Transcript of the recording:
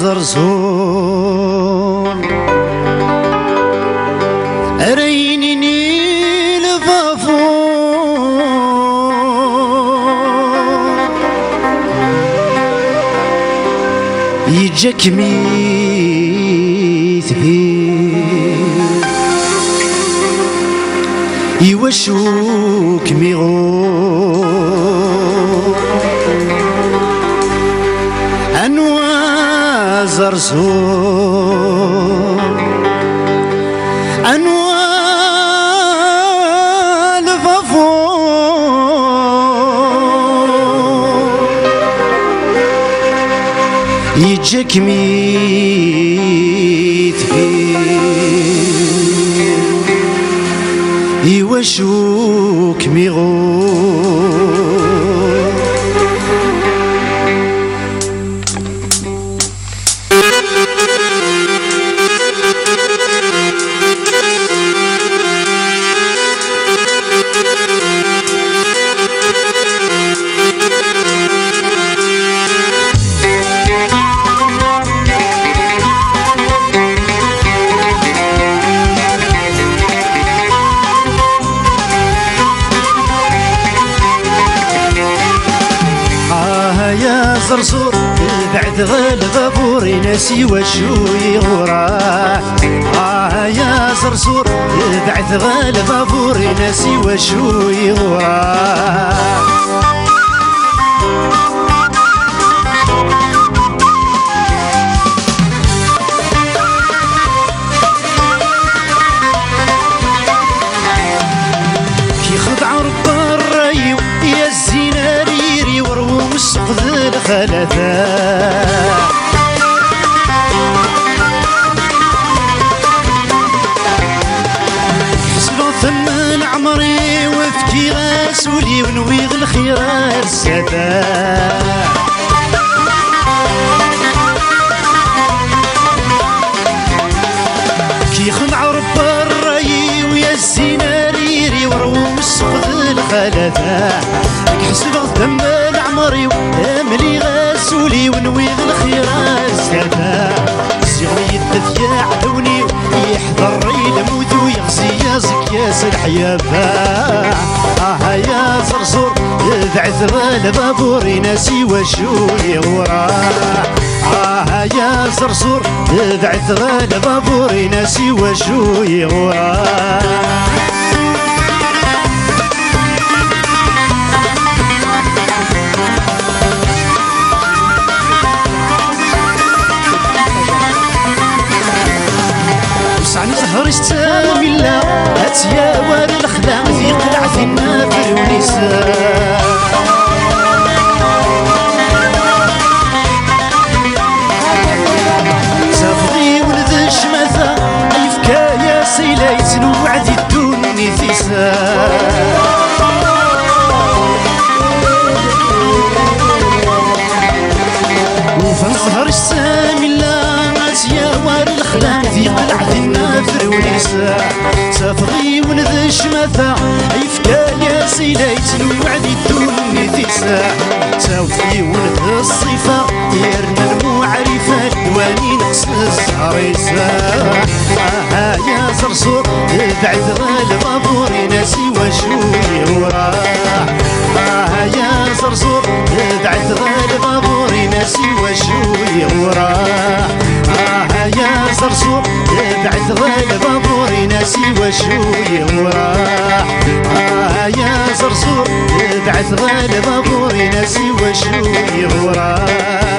زرزور رينيني الفافور يجاك ميت بيه يوشوك ميغور أنوا زرزور أنوا الفافور يجاك ميت يوشوك ميغور زرزور بعد غلبة بوري ناسي وشو يغوراه يا زرزور بعد غلبة بوري ناسي وشو يغوراه كي خدع رب الرايو يا الزينة ريري وروم السقف الخلفاء حسبوا ثمن عمري وفكي غاسولي ونويغ الخير السفاء كي خدع رب الراي ويا الزينة ريري وروم السقف الخلفاء حسبوا ثمن عمري واملي غاسولي ونويغ الخير السفاء زيغني يدث يا عدوني يحضر يلموت ويغزي يازك ياس الحيافة يا زرزور بعث غالبة بوري ناسي وشو يغوراه يا زرزور بعث غالبة بوري ناسي وشو يغوراه رستام الله هاتيا واد الخلا في قلعتنا في الونساء سافضي ولد الشماثة يفكا يا سيلايت وعدي الدوني ثيساء وفن سهر السام الله هاتيا واد الخلا في قلعتنا في الونساء سافغي ولد الشماثة يفكا يا سيلايت وعدي الدوني ثيساء سافغي ولد الصيفة يرنا المعرفة الدواني نقص الزهريسة يا زرزور بعد غالبة بوري ناسي وشو يوراه يا زرزور بعد غالبة بوري ناسي وشو يوراه يا زرزور بعد غالبة بوري ناسي وشو يوراه يا زرزور بعد غالبة بوري ناسي وشو يوراه